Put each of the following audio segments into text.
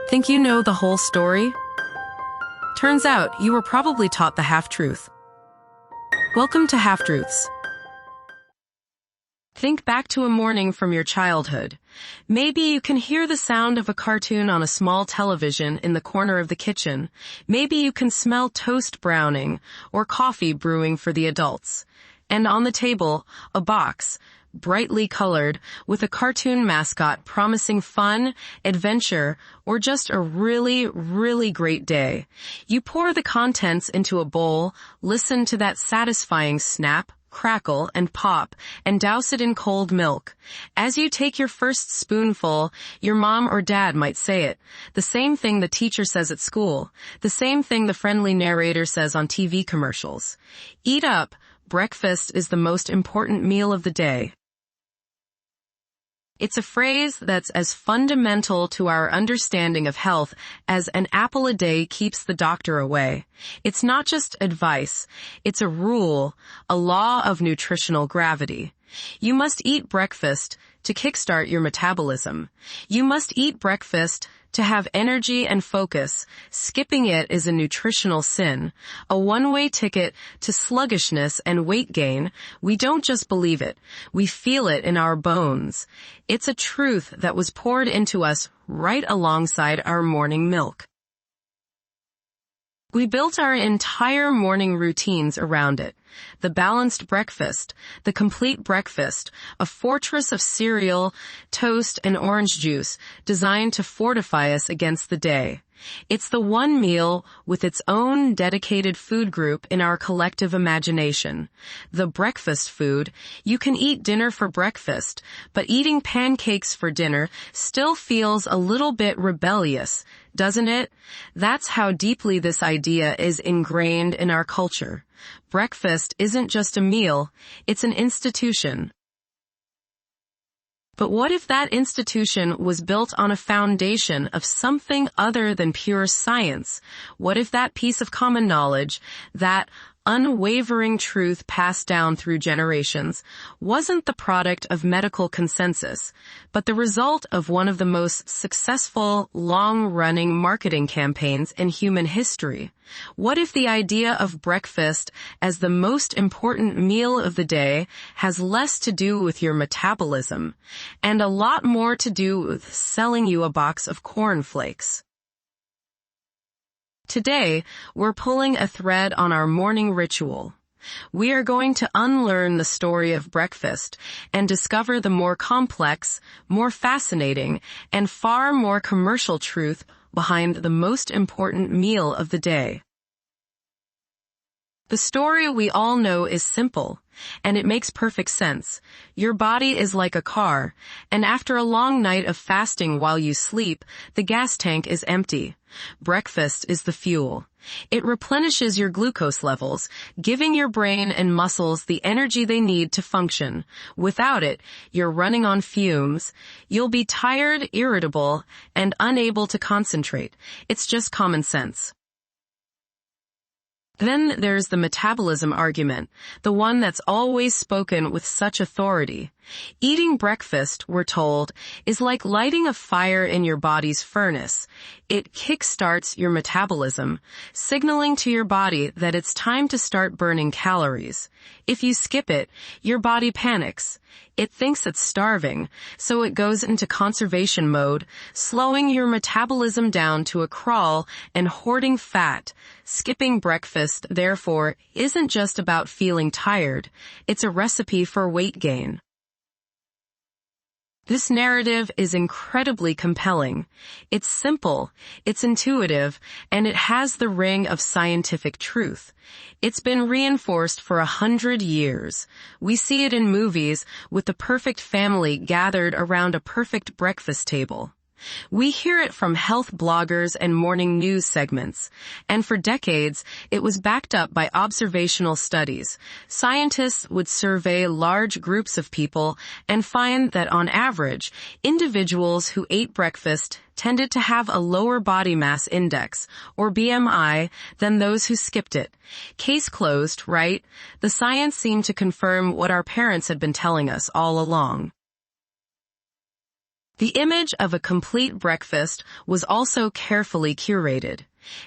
Think you know the whole story? Turns out you were probably taught the half-truth. Welcome to Half-Truths. Think back to a morning from your childhood. Maybe you can hear the sound of a cartoon on a small television in the corner of the kitchen. Maybe you can smell toast browning or coffee brewing for the adults. And on the table, a box, brightly colored, with a cartoon mascot promising fun, adventure, or just a really, really great day. You pour the contents into a bowl, listen to that satisfying snap, crackle, and pop, and douse it in cold milk. As you take your first spoonful, your mom or dad might say it. The same thing the teacher says at school. The same thing the friendly narrator says on TV commercials. Eat up. Breakfast is the most important meal of the day. It's a phrase that's as fundamental to our understanding of health as an apple a day keeps the doctor away. It's not just advice. It's a rule, a law of nutritional gravity. You must eat breakfast to kickstart your metabolism. You must eat breakfast to have energy and focus. Skipping it is a nutritional sin, a one-way ticket to sluggishness and weight gain. We don't just believe it, we feel it in our bones. It's a truth that was poured into us right alongside our morning milk. We built our entire morning routines around it. The balanced breakfast, the complete breakfast, a fortress of cereal, toast, and orange juice designed to fortify us against the day. It's the one meal with its own dedicated food group in our collective imagination. The breakfast food. You can eat dinner for breakfast, but eating pancakes for dinner still feels a little bit rebellious, doesn't it? That's how deeply this idea is ingrained in our culture. Breakfast isn't just a meal, it's an institution. But what if that institution was built on a foundation of something other than pure science? What if that piece of common knowledge, that unwavering truth passed down through generations, wasn't the product of medical consensus, but the result of one of the most successful, long-running marketing campaigns in human history? What if the idea of breakfast as the most important meal of the day has less to do with your metabolism and a lot more to do with selling you a box of cornflakes? Today, we're pulling a thread on our morning ritual. We are going to unlearn the story of breakfast and discover the more complex, more fascinating, and far more commercial truth behind the most important meal of the day. The story we all know is simple, and it makes perfect sense. Your body is like a car, and after a long night of fasting while you sleep, the gas tank is empty. Breakfast is the fuel. It replenishes your glucose levels, giving your brain and muscles the energy they need to function. Without it, you're running on fumes. You'll be tired, irritable, and unable to concentrate. It's just common sense. Then there's the metabolism argument, the one that's always spoken with such authority. Eating breakfast, we're told, is like lighting a fire in your body's furnace. It kickstarts your metabolism, signaling to your body that it's time to start burning calories. If you skip it, your body panics. It thinks it's starving, so it goes into conservation mode, slowing your metabolism down to a crawl and hoarding fat. Skipping breakfast, therefore, isn't just about feeling tired. It's a recipe for weight gain. This narrative is incredibly compelling. It's simple, it's intuitive, and it has the ring of scientific truth. It's been reinforced for 100 years. We see it in movies with the perfect family gathered around a perfect breakfast table. We hear it from health bloggers and morning news segments, and for decades, it was backed up by observational studies. Scientists would survey large groups of people and find that on average, individuals who ate breakfast tended to have a lower body mass index, or BMI, than those who skipped it. Case closed, right? The science seemed to confirm what our parents had been telling us all along. The image of a complete breakfast was also carefully curated.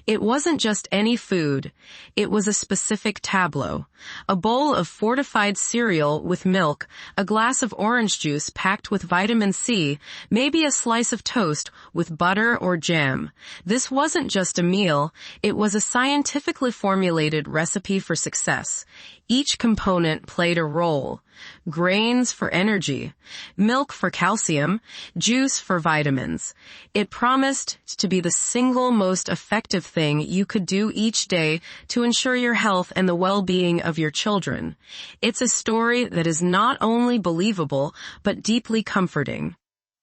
It wasn't just any food, it was a specific tableau. A bowl of fortified cereal with milk, a glass of orange juice packed with vitamin C, maybe a slice of toast with butter or jam. This wasn't just a meal, it was a scientifically formulated recipe for success. Each component played a role. Grains for energy, milk for calcium, juice for vitamins. It promised to be the single most effective thing you could do each day to ensure your health and the well-being of your children. It's a story that is not only believable, but deeply comforting.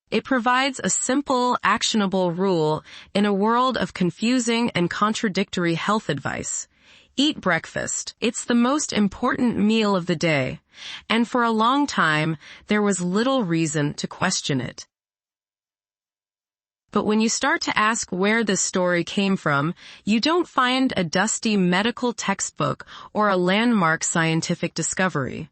It provides a simple, actionable rule in a world of confusing and contradictory health advice. Eat breakfast. It's the most important meal of the day, and for a long time, there was little reason to question it. But when you start to ask where this story came from, you don't find a dusty medical textbook or a landmark scientific discovery.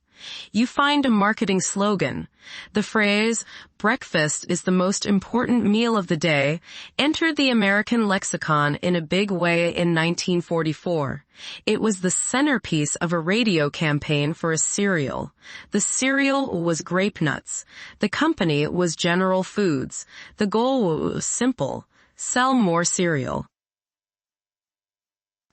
You find a marketing slogan. The phrase, breakfast is the most important meal of the day, entered the American lexicon in a big way in 1944. It was the centerpiece of a radio campaign for a cereal. The cereal was Grape Nuts. The company was General Foods. The goal was simple: sell more cereal.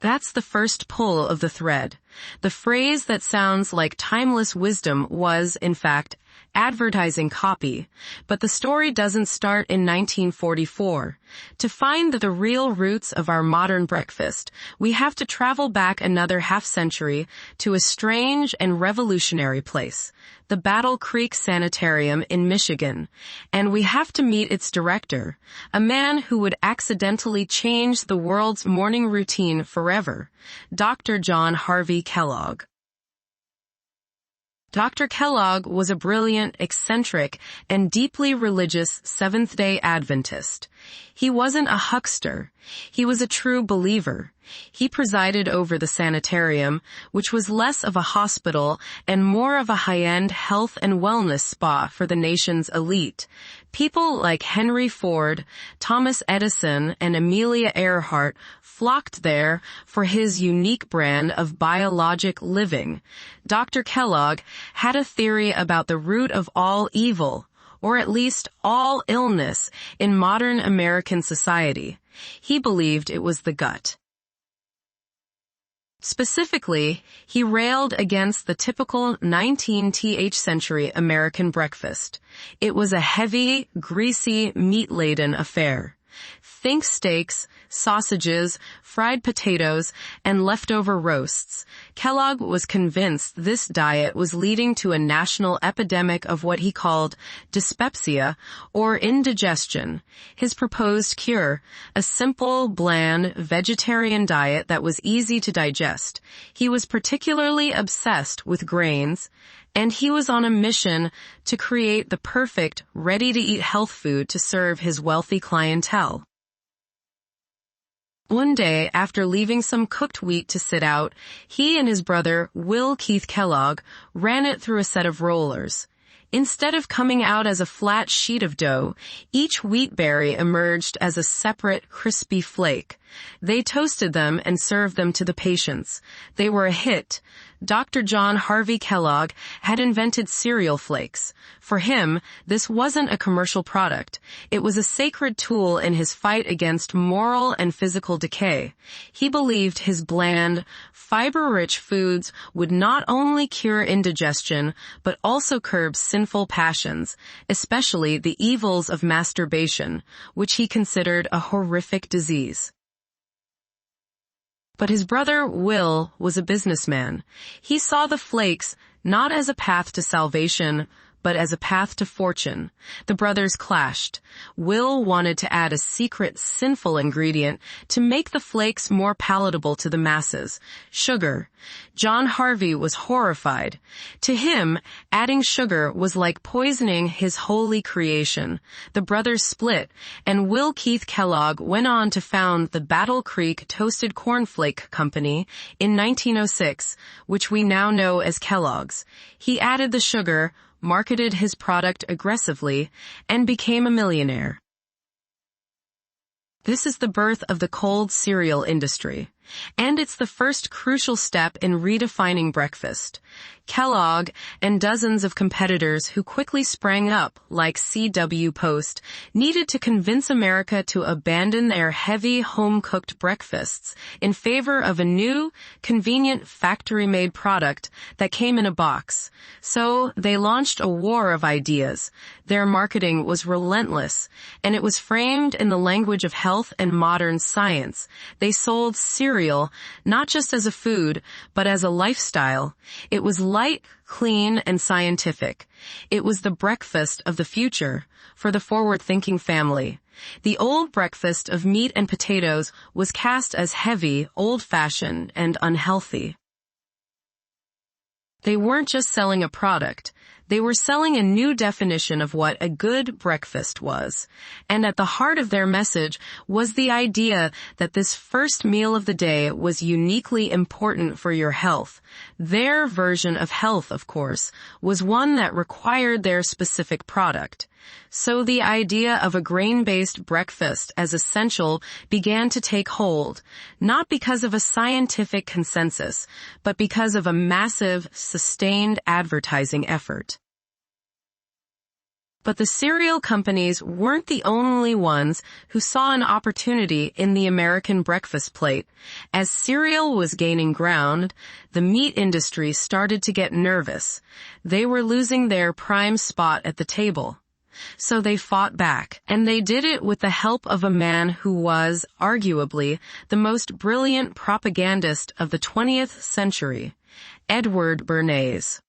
That's the first pull of the thread. The phrase that sounds like timeless wisdom was, in fact, advertising copy. But the story doesn't start in 1944. To find the real roots of our modern breakfast, we have to travel back another half-century to a strange and revolutionary place, the Battle Creek Sanitarium in Michigan. And we have to meet its director, a man who would accidentally change the world's morning routine forever, Dr. John Harvey Kellogg. Dr. Kellogg was a brilliant, eccentric, and deeply religious Seventh-day Adventist. He wasn't a huckster. He was a true believer. He presided over the sanitarium, which was less of a hospital and more of a high-end health and wellness spa for the nation's elite. People like Henry Ford, Thomas Edison, and Amelia Earhart flocked there for his unique brand of biologic living. Dr. Kellogg had a theory about the root of all evil, or at least all illness, in modern American society. He believed it was the gut. Specifically, he railed against the typical 19th century American breakfast. It was a heavy, greasy, meat-laden affair. Think steaks, sausages, fried potatoes, and leftover roasts. Kellogg was convinced this diet was leading to a national epidemic of what he called dyspepsia, or indigestion. His proposed cure, a simple, bland, vegetarian diet that was easy to digest. He was particularly obsessed with grains, and he was on a mission to create the perfect, ready-to-eat health food to serve his wealthy clientele. One day, after leaving some cooked wheat to sit out, he and his brother, Will Keith Kellogg, ran it through a set of rollers. Instead of coming out as a flat sheet of dough, each wheat berry emerged as a separate, crispy flake. They toasted them and served them to the patients. They were a hit. Dr. John Harvey Kellogg had invented cereal flakes. For him, this wasn't a commercial product. It was a sacred tool in his fight against moral and physical decay. He believed his bland, fiber-rich foods would not only cure indigestion, but also curb sinful passions, especially the evils of masturbation, which he considered a horrific disease. But his brother, Will, was a businessman. He saw the flakes not as a path to salvation, but as a path to fortune. The brothers clashed. Will wanted to add a secret, sinful ingredient to make the flakes more palatable to the masses: sugar. John Harvey was horrified. To him, adding sugar was like poisoning his holy creation. The brothers split, and Will Keith Kellogg went on to found the Battle Creek Toasted Cornflake Company in 1906, which we now know as Kellogg's. He added the sugar, marketed his product aggressively, and became a millionaire. This is the birth of the cold cereal industry, and it's the first crucial step in redefining breakfast. Kellogg and dozens of competitors who quickly sprang up, like CW Post, needed to convince America to abandon their heavy home-cooked breakfasts in favor of a new, convenient factory-made product that came in a box. So they launched a war of ideas. Their marketing was relentless, and it was framed in the language of health and modern science. They sold cereal not just as a food, but as a lifestyle. It was light, clean, and scientific. It was the breakfast of the future for the forward-thinking family. The old breakfast of meat and potatoes was cast as heavy, old-fashioned, and unhealthy. They weren't just selling a product. They were selling a new definition of what a good breakfast was. And at the heart of their message was the idea that this first meal of the day was uniquely important for your health. Their version of health, of course, was one that required their specific product. So the idea of a grain-based breakfast as essential began to take hold, not because of a scientific consensus, but because of a massive, sustained advertising effort. But the cereal companies weren't the only ones who saw an opportunity in the American breakfast plate. As cereal was gaining ground, the meat industry started to get nervous. They were losing their prime spot at the table. So they fought back, and they did it with the help of a man who was, arguably, the most brilliant propagandist of the 20th century, Edward Bernays.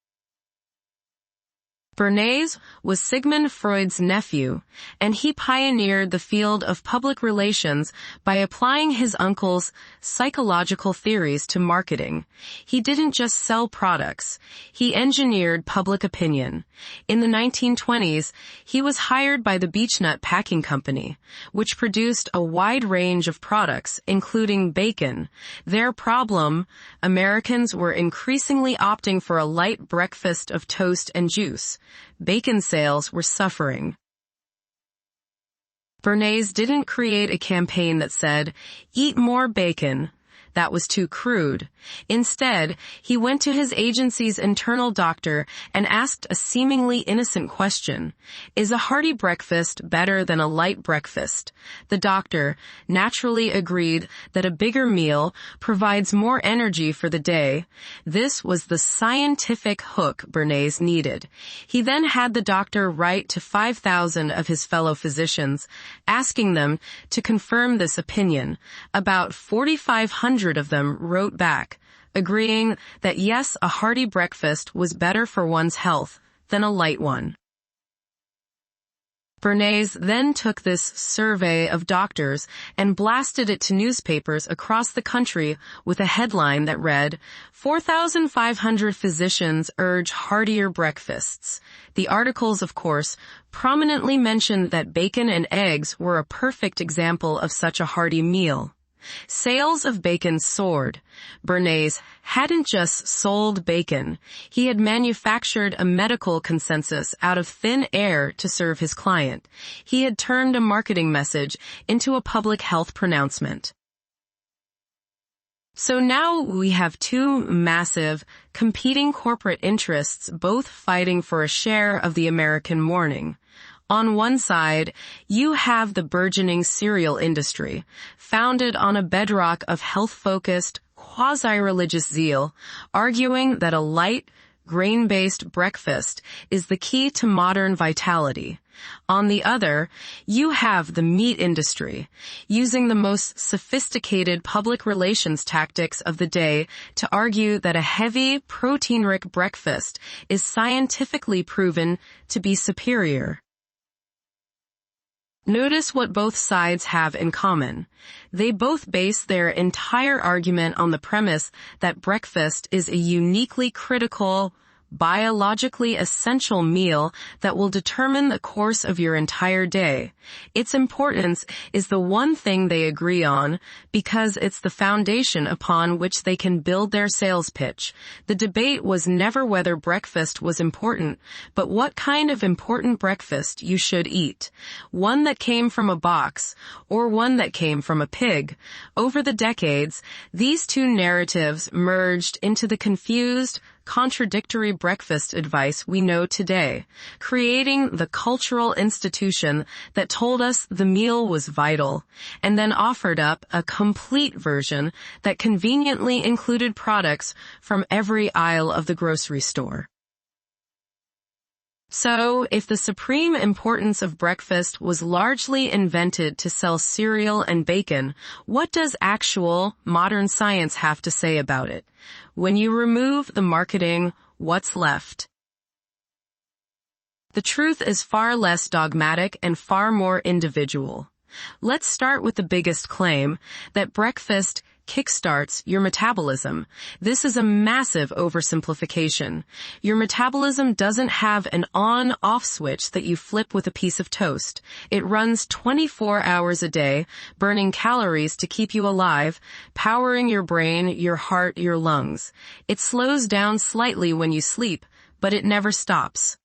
Bernays was Sigmund Freud's nephew, and he pioneered the field of public relations by applying his uncle's psychological theories to marketing. He didn't just sell products, he engineered public opinion. In the 1920s, he was hired by the Beechnut Packing Company, which produced a wide range of products, including bacon. Their problem: Americans were increasingly opting for a light breakfast of toast and juice. Bacon sales were suffering. Bernays didn't create a campaign that said, "Eat more bacon." That was too crude. Instead, he went to his agency's internal doctor and asked a seemingly innocent question. Is a hearty breakfast better than a light breakfast? The doctor naturally agreed that a bigger meal provides more energy for the day. This was the scientific hook Bernays needed. He then had the doctor write to 5,000 of his fellow physicians, asking them to confirm this opinion. About 4,500 of them wrote back, agreeing that yes, a hearty breakfast was better for one's health than a light one. Bernays then took this survey of doctors and blasted it to newspapers across the country with a headline that read, 4,500 physicians urge heartier breakfasts. The articles, of course, prominently mentioned that bacon and eggs were a perfect example of such a hearty meal. Sales of bacon soared. Bernays hadn't just sold bacon. He had manufactured a medical consensus out of thin air to serve his client. He had turned a marketing message into a public health pronouncement. So now we have two massive, competing corporate interests both fighting for a share of the American morning. On one side, you have the burgeoning cereal industry, founded on a bedrock of health-focused, quasi-religious zeal, arguing that a light, grain-based breakfast is the key to modern vitality. On the other, you have the meat industry, using the most sophisticated public relations tactics of the day to argue that a heavy, protein-rich breakfast is scientifically proven to be superior. Notice what both sides have in common. They both base their entire argument on the premise that breakfast is a uniquely critical, biologically essential meal that will determine the course of your entire day. Its importance is the one thing they agree on because it's the foundation upon which they can build their sales pitch. The debate was never whether breakfast was important, but what kind of important breakfast you should eat. One that came from a box or one that came from a pig. Over the decades, these two narratives merged into the confused, contradictory breakfast advice we know today, creating the cultural institution that told us the meal was vital, and then offered up a complete version that conveniently included products from every aisle of the grocery store. So, if the supreme importance of breakfast was largely invented to sell cereal and bacon, what does actual, modern science have to say about it? When you remove the marketing, what's left? The truth is far less dogmatic and far more individual. Let's start with the biggest claim, that breakfast kickstarts your metabolism. This is a massive oversimplification. Your metabolism doesn't have an on-off switch that you flip with a piece of toast. It runs 24 hours a day, burning calories to keep you alive, powering your brain, your heart, your lungs. It slows down slightly when you sleep, but it never stops.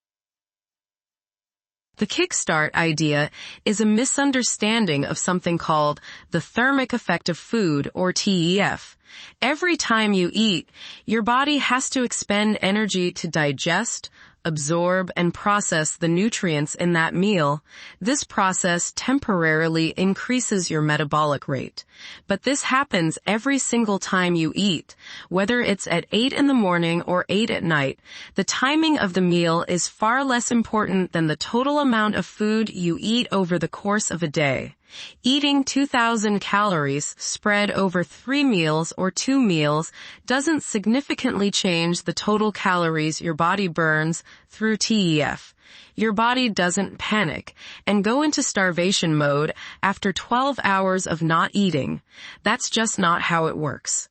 The kickstart idea is a misunderstanding of something called the thermic effect of food, or TEF. Every time you eat, your body has to expend energy to digest, absorb, and process the nutrients in that meal. This process temporarily increases your metabolic rate. But this happens every single time you eat, whether it's at 8 in the morning or 8 at night. The timing of the meal is far less important than the total amount of food you eat over the course of a day. Eating 2,000 calories spread over 3 meals or 2 meals doesn't significantly change the total calories your body burns through TEF. Your body doesn't panic and go into starvation mode after 12 hours of not eating. That's just not how it works.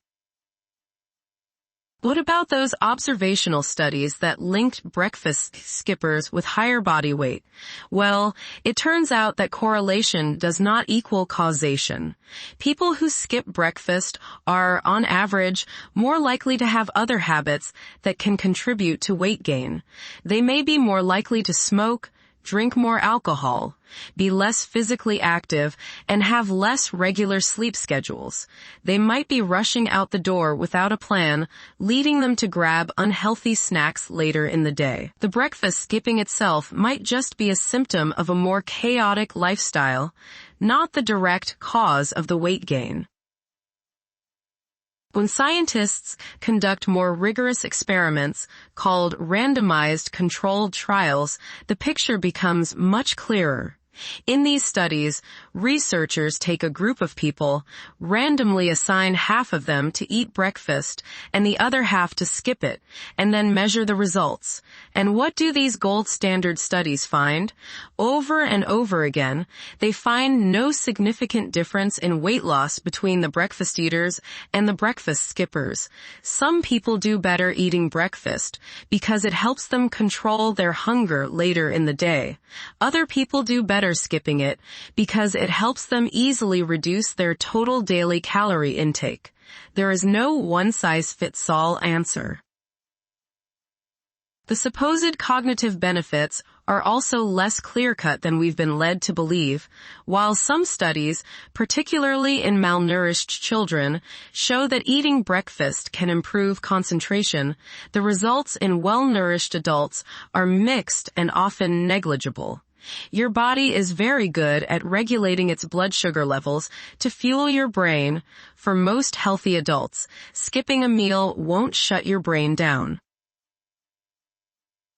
What about those observational studies that linked breakfast skippers with higher body weight? Well, it turns out that correlation does not equal causation. People who skip breakfast are, on average, more likely to have other habits that can contribute to weight gain. They may be more likely to smoke, drink more alcohol, be less physically active, and have less regular sleep schedules. They might be rushing out the door without a plan, leading them to grab unhealthy snacks later in the day. The breakfast skipping itself might just be a symptom of a more chaotic lifestyle, not the direct cause of the weight gain. When scientists conduct more rigorous experiments called randomized controlled trials, the picture becomes much clearer. In these studies, researchers take a group of people, randomly assign half of them to eat breakfast and the other half to skip it, and then measure the results. And what do these gold standard studies find? Over and over again, they find no significant difference in weight loss between the breakfast eaters and the breakfast skippers. Some people do better eating breakfast because it helps them control their hunger later in the day. Other people do better skipping it because it helps them easily reduce their total daily calorie intake. There is no one-size-fits-all answer. The supposed cognitive benefits are also less clear-cut than we've been led to believe. While some studies, particularly in malnourished children, show that eating breakfast can improve concentration, the results in well-nourished adults are mixed and often negligible. Your body is very good at regulating its blood sugar levels to fuel your brain. For most healthy adults, skipping a meal won't shut your brain down.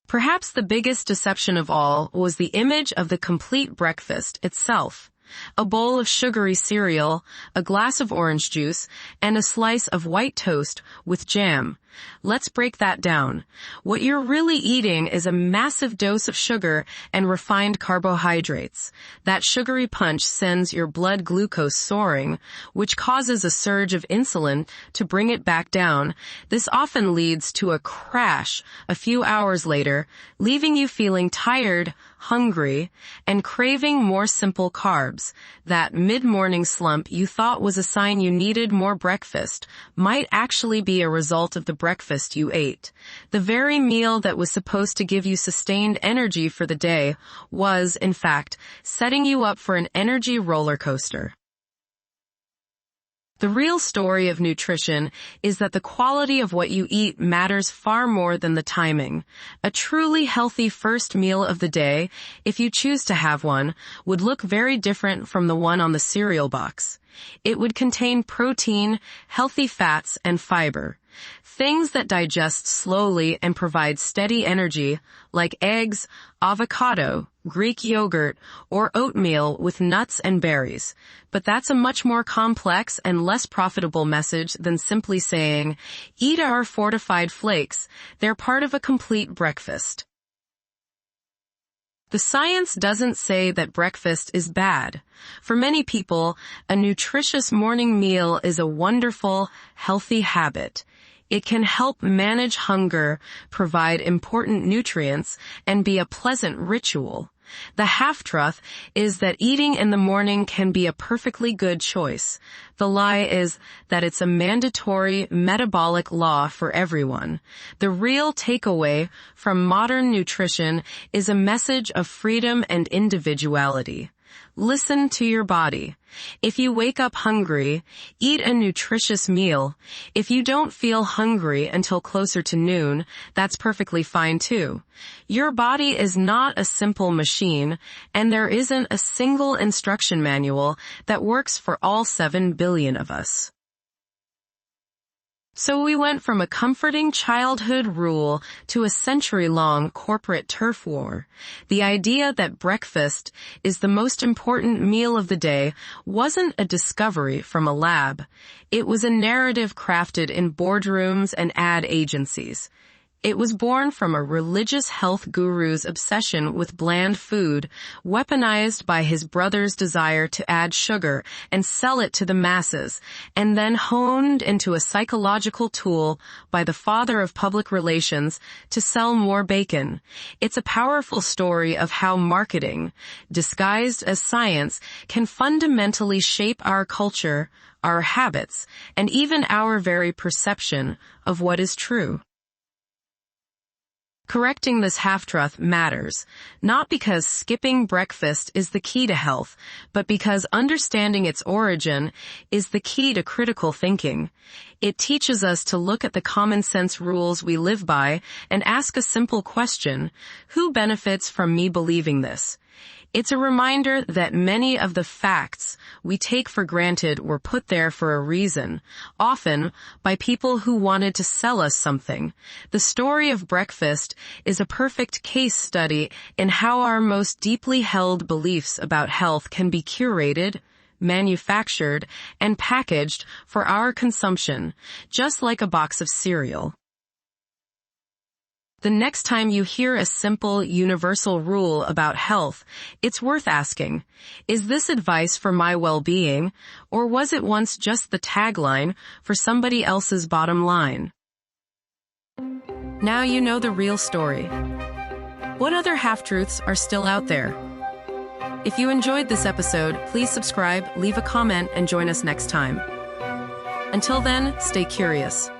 Perhaps the biggest deception of all was the image of the complete breakfast itself. A bowl of sugary cereal, a glass of orange juice, and a slice of white toast with jam. Let's break that down. What you're really eating is a massive dose of sugar and refined carbohydrates. That sugary punch sends your blood glucose soaring, which causes a surge of insulin to bring it back down. This often leads to a crash a few hours later, leaving you feeling tired, hungry, and craving more simple carbs. That mid-morning slump you thought was a sign you needed more breakfast might actually be a result of the breakfast you ate. The very meal that was supposed to give you sustained energy for the day was, in fact, setting you up for an energy roller coaster. The real story of nutrition is that the quality of what you eat matters far more than the timing. A truly healthy first meal of the day, if you choose to have one, would look very different from the one on the cereal box. It would contain protein, healthy fats, and fiber. Things that digest slowly and provide steady energy, like eggs, avocado, Greek yogurt, or oatmeal with nuts and berries. But that's a much more complex and less profitable message than simply saying, eat our fortified flakes. They're part of a complete breakfast. The science doesn't say that breakfast is bad. For many people, a nutritious morning meal is a wonderful, healthy habit. It can help manage hunger, provide important nutrients, and be a pleasant ritual. The half-truth is that eating in the morning can be a perfectly good choice. The lie is that it's a mandatory metabolic law for everyone. The real takeaway from modern nutrition is a message of freedom and individuality. Listen to your body. If you wake up hungry, eat a nutritious meal. If you don't feel hungry until closer to noon, that's perfectly fine too. Your body is not a simple machine, and there isn't a single instruction manual that works for all 7 billion of us. So we went from a comforting childhood rule to a century-long corporate turf war. The idea that breakfast is the most important meal of the day wasn't a discovery from a lab. It was a narrative crafted in boardrooms and ad agencies. It was born from a religious health guru's obsession with bland food, weaponized by his brother's desire to add sugar and sell it to the masses, and then honed into a psychological tool by the father of public relations to sell more bacon. It's a powerful story of how marketing, disguised as science, can fundamentally shape our culture, our habits, and even our very perception of what is true. Correcting this half-truth matters, not because skipping breakfast is the key to health, but because understanding its origin is the key to critical thinking. It teaches us to look at the common-sense rules we live by and ask a simple question: who benefits from me believing this? It's a reminder that many of the facts we take for granted were put there for a reason, often by people who wanted to sell us something. The story of breakfast is a perfect case study in how our most deeply held beliefs about health can be curated, manufactured, and packaged for our consumption, just like a box of cereal. The next time you hear a simple, universal rule about health, it's worth asking, is this advice for my well-being, or was it once just the tagline for somebody else's bottom line? Now you know the real story. What other half-truths are still out there? If you enjoyed this episode, please subscribe, leave a comment, and join us next time. Until then, stay curious.